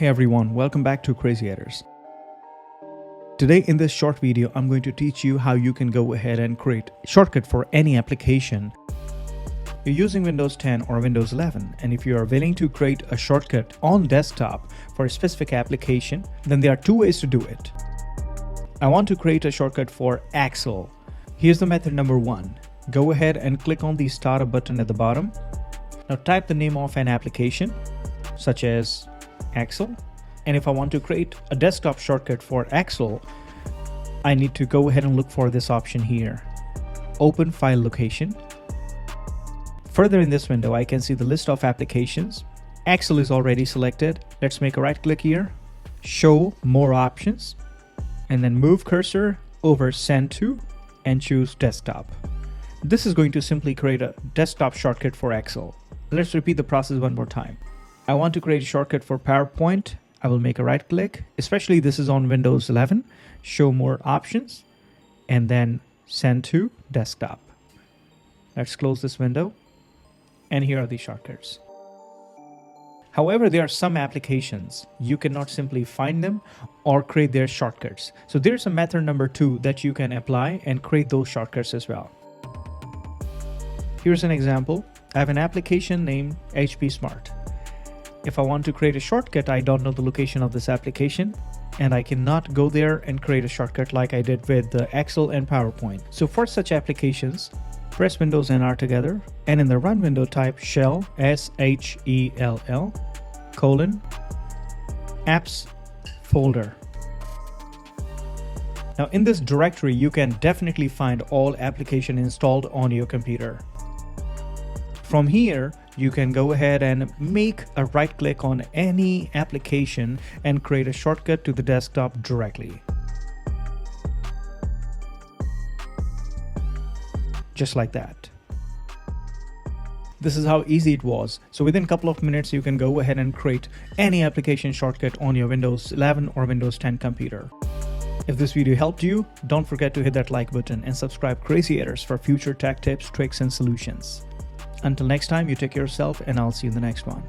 Hey everyone, welcome back to Crazy Editors. Today in this short video, I'm going to teach you how you can go ahead and create a shortcut for any application. You're using Windows 10 or Windows 11, and if you are willing to create a shortcut on desktop for a specific application, then there are two ways to do it. I want to create a shortcut for Excel. Here's the method number one. Go ahead and click on the startup button at the bottom. Now type the name of an application, such as Excel. And if I want to create a desktop shortcut for Excel, I need to go ahead and look for this option here. Open file location. Further in this window, I can see the list of applications. Excel is already selected. Let's make a right click here, show more options, and then move cursor over send to and choose desktop. This is going to simply create a desktop shortcut for Excel. Let's repeat the process one more time. I want to create a shortcut for PowerPoint. I will make a right click, especially this is on Windows 11, show more options, and then send to desktop. Let's close this window, and here are the shortcuts. However, there are some applications you cannot simply find them or create their shortcuts. So there's a method number two that you can apply and create those shortcuts as well. Here's an example. I have an application named HP Smart. If I want to create a shortcut, I don't know the location of this application, and I cannot go there and create a shortcut like I did with the Excel and PowerPoint. So for such applications, press Windows and R together, and in the run window type shell, S-H-E-L-L, colon, apps folder. Now in this directory, you can definitely find all applications installed on your computer. From here, you can go ahead and make a right click on any application and create a shortcut to the desktop directly. Just like that. This is how easy it was. So within a couple of minutes, you can go ahead and create any application shortcut on your Windows 11 or Windows 10 computer. If this video helped you, don't forget to hit that like button and subscribe Crazy Editors for future tech tips, tricks, and solutions. Until next time, you take care of yourself, and I'll see you in the next one.